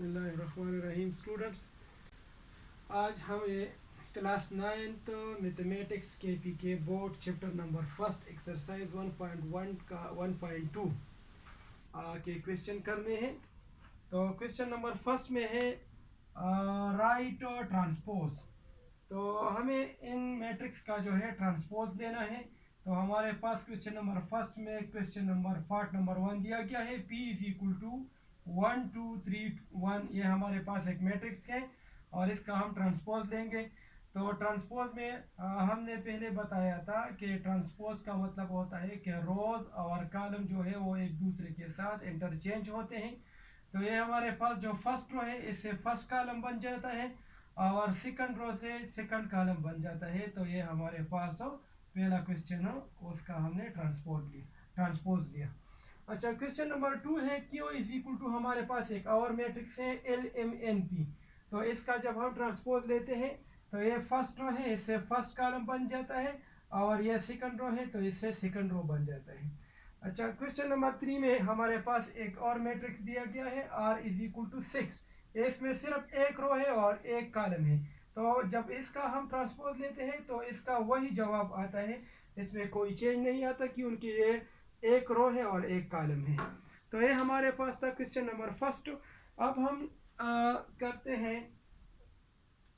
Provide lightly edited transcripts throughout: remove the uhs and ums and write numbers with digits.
बिस्मिल्लाहिर्रहमानिर्रहीम स्टूडेंट्स, आज हम ये क्लास 9th मैथमेटिक्स के पी के board chapter number first exercise 1.1 का 1.2 के क्वेश्चन करने हैं। तो क्वेश्चन नंबर फर्स्ट में है राइट ट्रांसपोज। तो हमें इन मैट्रिक्स का जो है ट्रांसपोज देना है। तो हमारे पास क्वेश्चन नंबर फर्स्ट में क्वेश्चन नंबर पार्ट नंबर 1 दिया गया है, P इज इक्वल टू 1 2 3 1। ये हमारे पास एक मैट्रिक्स है और इसका हम ट्रांसपोज लेंगे। तो ट्रांसपोज में हमने पहले बताया था कि ट्रांसपोज का मतलब होता है कि रोज और कॉलम जो है वो एक दूसरे के साथ इंटरचेंज होते हैं। तो ये हमारे पास जो फर्स्ट रो है इससे फर्स्ट कॉलम बन जाता है और सेकंड रो से सेकंड कॉलम बन जाता है। तो ये हमारे पास पहला क्वेश्चन हो, उसका हमने ट्रांसपोज लिया। अच्छा, क्वेश्चन नंबर 2 है Q इज इक्वल टू, हमारे पास एक और मैट्रिक्स है LMNP। तो इसका जब हम ट्रांसपोज लेते हैं तो ये फर्स्ट रो है, इससे फर्स्ट कॉलम बन जाता है और ये सेकंड रो है तो इससे सेकंड रो बन जाता है। अच्छा, क्वेश्चन नंबर 3 में हमारे पास एक और मैट्रिक्स दिया गया है R इज इक्वल टू 6। इसमें सिर्फ एक रो है और एक कॉलम है। तो जब इसका हम ट्रांसपोज लेते हैं तो इसका वही जवाब आता है, इसमें कोई चेंज नहीं आता क्योंकि ये एक रो है और एक कॉलम है। तो ये हमारे पास था क्वेश्चन नंबर फर्स्ट। अब हम करते हैं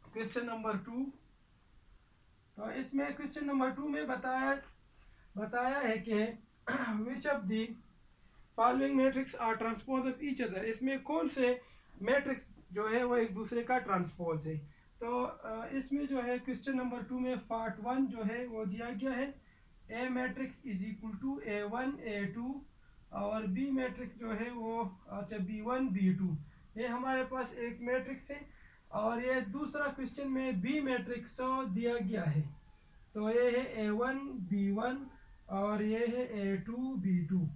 क्वेश्चन नंबर 2। तो इसमें क्वेश्चन नंबर 2 में बताया है कि which of the following matrix are transpose of each other. इसमें कौन से मैट्रिक्स जो है वो एक दूसरे का ट्रांसपोज है। तो इसमें जो है क्वेश्चन नंबर 2 में पार्ट 1 जो है वो दिया गया है, A matrix is equal to A1 A2 और बी मैट्रिक्स जो है वो अच्छा B1 B2। ये हमारे पास एक मैट्रिक्स है और ये दूसरा क्वेश्चन में बी मैट्रिक्स दिया गया है। तो ये है A1 B1 और ये है A2 B2।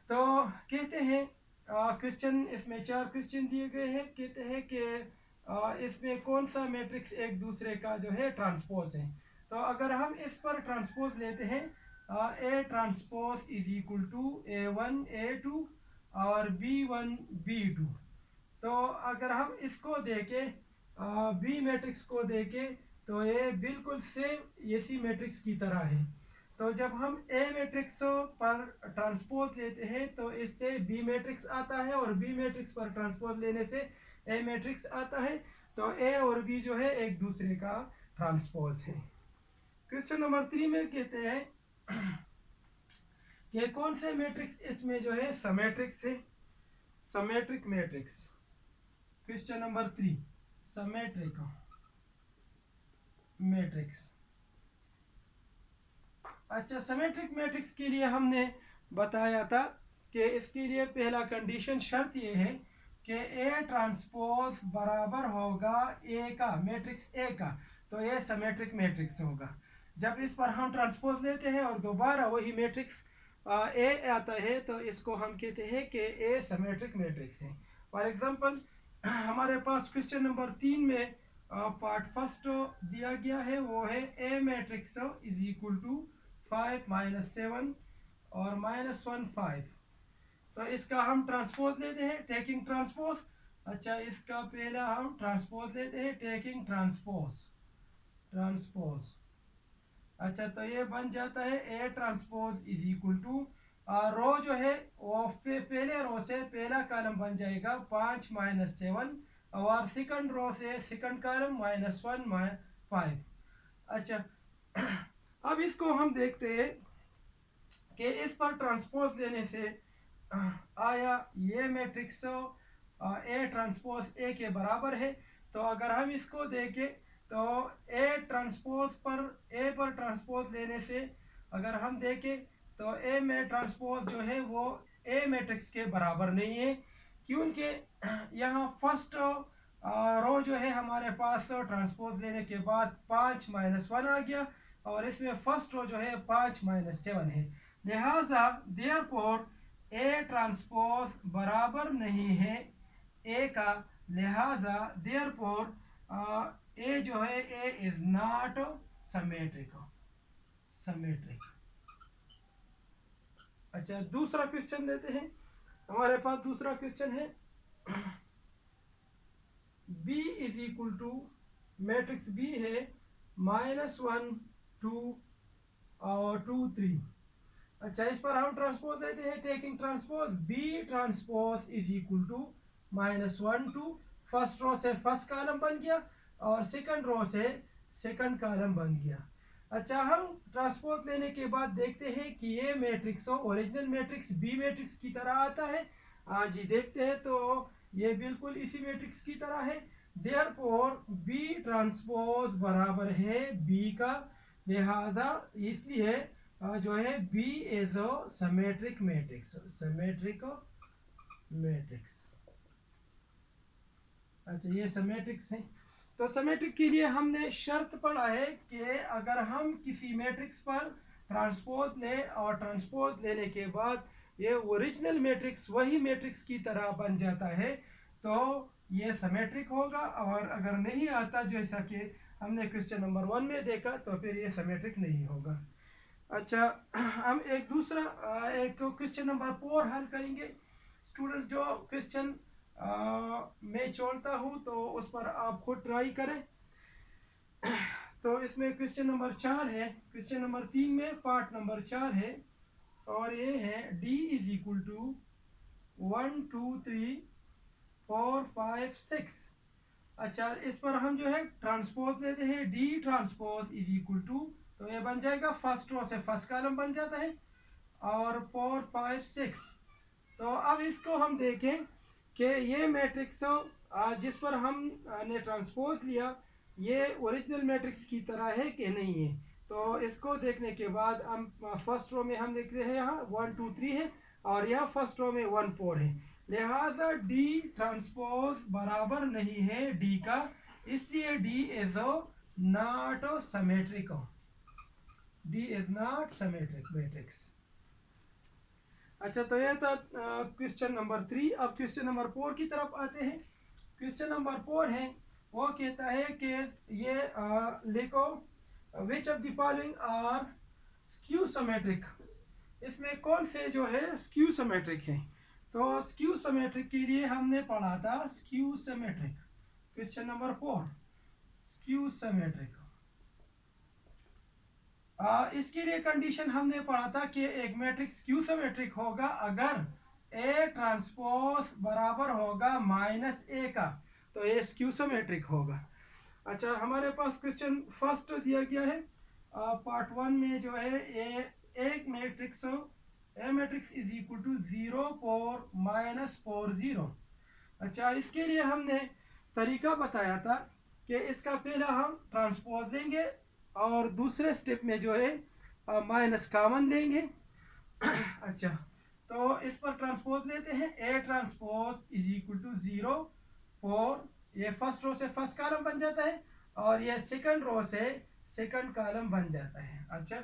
तो कहते हैं क्वेश्चन, इसमें 4 क्वेश्चन दिए गए हैं। कहते हैं कि इसमें कौन सा मैट्रिक्स एक दूसरे का जो है ट्रांसपोज है। तो अगर हम इस पर ट्रांसपोज लेते हैं, A transpose is equal to A1 A2 और B1 B2। तो अगर हम इसको देखें, बी मैट्रिक्स को देखें तो ये बिल्कुल सेम इसी मैट्रिक्स की तरह है। तो जब हम ए मैट्रिक्स पर ट्रांसपोज लेते हैं तो इससे बी मैट्रिक्स आता है और बी मैट्रिक्स पर ट्रांसपोज लेने से ए मैट्रिक्स आता है। तो ए और बी जो है एक दूसरे का ट्रांसपोज है। क्वेश्चन नंबर 3 में कहते हैं कि कौन से मैट्रिक्स इसमें जो है समेट्रिक्स है, symmetric matrix. Question number 3 symmetric matrix. अच्छा, सिमेट्रिक मैट्रिक्स के लिए हमने बताया था कि इसके लिए पहला कंडीशन शर्त ये है कि ए ट्रांसपोज बराबर होगा ए का, मैट्रिक्स ए का। तो ये सिमेट्रिक मैट्रिक्स होगा। जब इस पर हम ट्रांसपोज लेते हैं और दोबारा वही मैट्रिक्स ए आता है तो इसको हम कहते हैं कि ए सिमेट्रिक मैट्रिक्स है। फॉर एग्जांपल हमारे पास क्वेश्चन नंबर 3 में पार्ट फर्स्ट दिया गया है, वो है A matrix is equal to 5 -7 और -1 5। तो इसका हम ट्रांसपोज लेते हैं टेकिंग ट्रांसपोज। अच्छा, इसका पहला हम ट्रांसपोज लेते हैं टेकिंग ट्रांसपोज। अच्छा, तो ये बन जाता है A transpose is equal to, row जो है वो पहले रो से पहला कॉलम बन जाएगा 5 -7 और सेकंड रो से सेकंड कॉलम -1 5। अच्छा, अब इसको हम देखते हैं कि इस पर ट्रांसपोज लेने से आया ये मैट्रिक्स ए ट्रांसपोज ए के बराबर है। तो अगर हम इसको देखें तो ए पर ट्रांसपोज लेने से अगर हम देखें तो ए में ट्रांसपोज जो है वो ए मैट्रिक्स के बराबर नहीं है क्योंकि यहाँ फर्स्ट रो जो है हमारे पास ट्रांसपोज लेने के बाद 5 -1 आ गया और इसमें फर्स्ट रो जो है 5 -7 है। लिहाजा देयरफॉर ए ट्रांसपोज बराबर नहीं है ए का, लिहाजा देयरफॉर ए जो है ए इज नॉट सिमेट्रिक। अच्छा, दूसरा क्वेश्चन लेते हैं। हमारे पास दूसरा क्वेश्चन है B is equal to, matrix B है -1 2 और 2 3। अच्छा, इस पर हम ट्रांसपोज लेते हैं, taking transpose, B transpose is equal to -1 2, first row से फर्स्ट कॉलम बन गया और सेकंड रो से सेकंड कॉलम बन गया। अच्छा, हम ट्रांसपोज लेने के बाद देखते हैं कि ये matrix original matrix B matrix की तरह आता है। जी देखते हैं, तो ये बिल्कुल इसी मैट्रिक्स की तरह है। देयरफॉर बी ट्रांसपोज बराबर है बी का, लिहाजा इसलिए जो है B is a symmetric matrix, symmetric matrix. अच्छा, ये सिमेट्रिक्स है। तो सिमेट्रिक के लिए हमने शर्त पढ़ा है कि अगर हम किसी मैट्रिक्स पर ट्रांसपोज लें और ट्रांसपोज लेने के बाद ये ओरिजिनल मैट्रिक्स वही मैट्रिक्स की तरह बन जाता है तो ये सिमेट्रिक होगा, और अगर नहीं आता जैसा कि हमने क्वेश्चन नंबर 1 में देखा तो फिर ये सिमेट्रिक नहीं होगा। अच्छा, हम एक क्वेश्चन नंबर 4 हल करेंगे। स्टूडेंट, जो क्वेश्चन मैं छोड़ता हूँ तो उस पर आप खुद ट्राई करें। तो इसमें क्वेश्चन नंबर 4 है, क्वेश्चन नंबर 3 में पार्ट नंबर 4 है, और ये है d इज इक्वल टू 1 2 3 4 5 6। अच्छा, इस पर हम जो है ट्रांसपोज लेते हैं, d transpose is equal to, तो ये बन जाएगा फर्स्ट रो से फर्स्ट कॉलम बन जाता है, और 4 5 6। तो अब इसको हम देखें कि ये मैट्रिक्स जिस पर हमने ट्रांसपोज लिया ये ओरिजिनल मैट्रिक्स की तरह है कि नहीं है। तो इसको देखने के बाद हम फर्स्ट रो में हम देख रहे हैं यहाँ 1 2 3 है, और यहाँ फर्स्ट रो में 1 4 है, लिहाजा डी ट्रांसपोज बराबर नहीं है डी का, इसलिए D is not symmetric, D is not symmetric matrix. अच्छा, तो ये था क्वेश्चन नंबर 3। अब क्वेश्चन नंबर 4 की तरफ आते हैं। क्वेश्चन नंबर 4 है, वो कहता है कि ये लिखो which of the following are skew symmetric, इसमें कौन से जो है स्क्यू सिमेट्रिक है। तो स्क्यू सिमेट्रिक के लिए हमने पढ़ा था skew symmetric, question number 4 skew symmetric. इसके लिए कंडीशन हमने पढ़ा था कि एक मैट्रिक्स क्यू सिमेट्रिक होगा अगर ए ट्रांसपोज बराबर होगा -a का, तो ये स्क्यू सिमेट्रिक होगा। अच्छा, हमारे पास क्वेश्चन फर्स्ट दिया गया है पार्ट 1 में जो है एक matrix A matrix is equal to 0 4 -4 0। अच्छा, इसके लिए हमने तरीका बताया था कि इसका पहला हम ट्रांसपोज लेंगे और दूसरे स्टेप में जो है माइनस कॉमन लेंगे। अच्छा, तो इस पर ट्रांसपोज लेते हैं, A transpose is equal to 0 4, ये फर्स्ट रो से फर्स्ट कॉलम बन जाता है और ये सेकंड रो से सेकंड कॉलम बन जाता है। अच्छा,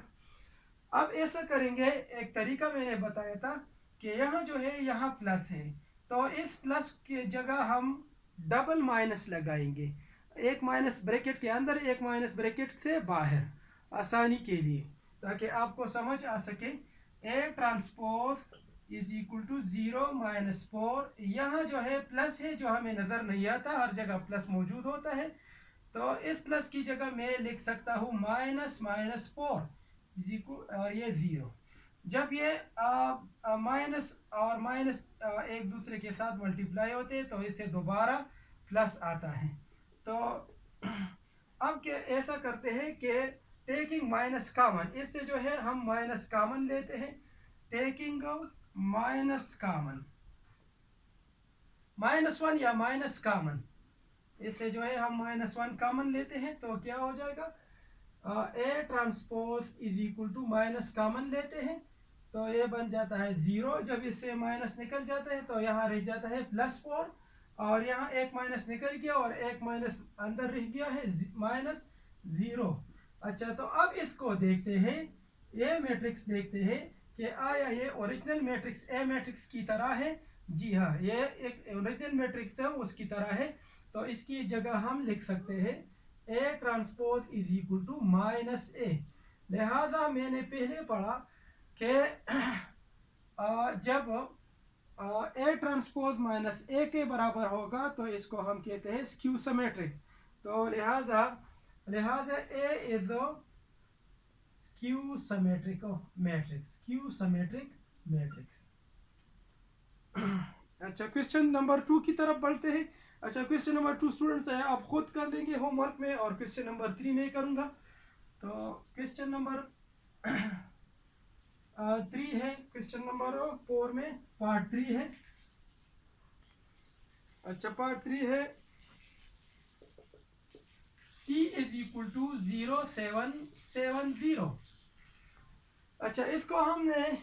अब ऐसा करेंगे, एक तरीका मैंने बताया था कि यहाँ जो है यहाँ प्लस है, तो इस प्लस की जगह हम डबल माइनस लगाएंगे, एक माइनस ब्रैकेट के अंदर एक माइनस ब्रैकेट से बाहर, आसानी के लिए, ताकि आपको समझ आ सके। A transpose is equal to 0 -4, यहाँ जो है प्लस है जो हमें नज़र नहीं आता, हर जगह प्लस मौजूद होता है, तो इस प्लस की जगह मैं लिख सकता हूँ -4 इज इक्वल ये 0। जब ये माइनस और माइनस एक दूसरे के साथ मल्टीप्लाई होते हैं तो इससे दोबारा प्लस आता है। तो अब क्या ऐसा करते हैं कि टेकिंग माइनस कॉमन, इससे जो है हम माइनस कॉमन लेते हैं, टेकिंग माइनस कॉमन -1 या माइनस कॉमन, इससे जो है हम -1 कॉमन लेते हैं, तो क्या हो जाएगा A transpose is equal to minus common लेते हैं तो ये बन जाता है 0, जब इससे माइनस निकल जाता है तो यहाँ रह जाता है +4, और यहाँ एक माइनस निकल गया और एक माइनस अंदर रह गया है -0। अच्छा, तो अब इसको देखते हैं, ये मैट्रिक्स देखते हैं कि आया ये ओरिजिनल मैट्रिक्स ए मैट्रिक्स की तरह है। जी हाँ, ये एक ओरिजिनल मैट्रिक्स है उसकी तरह है, तो इसकी जगह हम लिख सकते हैं A transpose is equal to -a। लिहाजा मैंने पहले पढ़ा कि जब ए ट्रांसपोज माइनस ए के बराबर होगा तो इसको हम कहते हैं स्क्यू सिमेट्रिक। तो लिहाजा A is skew symmetric matrix, skew symmetric matrix. अच्छा, क्वेश्चन नंबर 2 की तरफ बढ़ते हैं। अच्छा, क्वेश्चन नंबर 2 स्टूडेंट्स है आप खुद कर लेंगे होमवर्क में, और क्वेश्चन नंबर 3 में करूंगा। तो क्वेश्चन नंबर 3 है, क्वेश्चन नंबर 4 में पार्ट 3 है। अच्छा, पार्ट 3 है C इज इक्वल टू 0 7 7 0। अच्छा, इसको हमने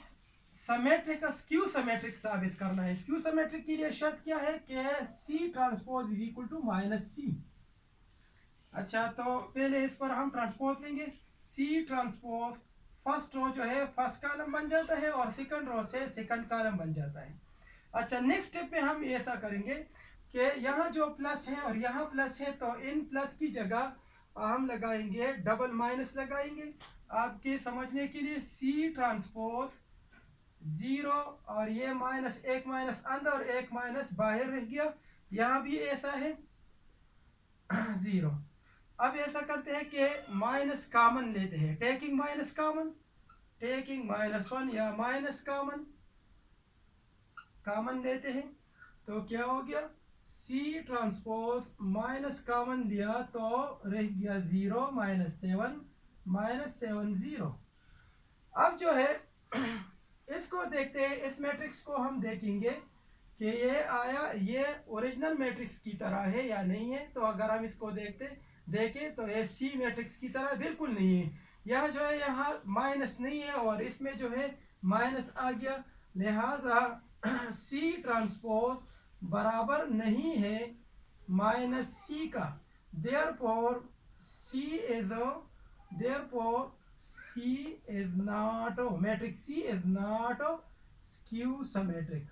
समेट्रिक स्क्यू समेट्रिक साबित करना है। स्क्यू समेट्रिक के लिए शर्त क्या है कि C transpose is equal to minus C। अच्छा, तो पहले इस पर हम ट्रांसपोज लेंगे। C ट्रांसपोज फर्स्ट रो जो है फर्स्ट कॉलम बन जाता है और सेकंड रो से सेकंड कॉलम बन जाता है। अच्छा, नेक्स्ट स्टेप में हम ऐसा करेंगे कि यहाँ जो प्लस है और यहाँ प्लस है, तो इन प्लस की जगह हम लगाएंगे डबल माइनस लगाएंगे आपके समझने के लिए। C ट्रांसपोज 0 और ये माइनस, एक माइनस अंदर और एक माइनस बाहर रह गया, यहाँ भी ऐसा है 0। अब ऐसा करते हैं कि माइनस कॉमन लेते हैं, टेकिंग माइनस कॉमन, टेकिंग -1 या माइनस कॉमन लेते हैं। तो क्या हो गया, C ट्रांसपोज माइनस कॉमन लिया तो रह गया 0 -7 0। अब जो है इसको देखते हैं, इस मैट्रिक्स को हम देखेंगे कि ये आया, ये ओरिजिनल मैट्रिक्स की तरह है या नहीं है। तो अगर हम इसको देखें तो ये C मैट्रिक्स की तरह बिल्कुल नहीं है। यहाँ जो है यहाँ माइनस नहीं है और इसमें जो है माइनस आ गया, लिहाजा C ट्रांसपोज बराबर नहीं है माइनस C का। Therefore C is not matrix C is not skew symmetric।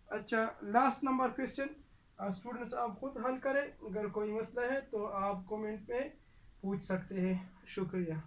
अच्छा, लास्ट नंबर क्वेश्चन स्टूडेंट्स आप खुद हल करें। अगर कोई मसला है तो आप कमेंट में पूछ सकते हैं। शुक्रिया।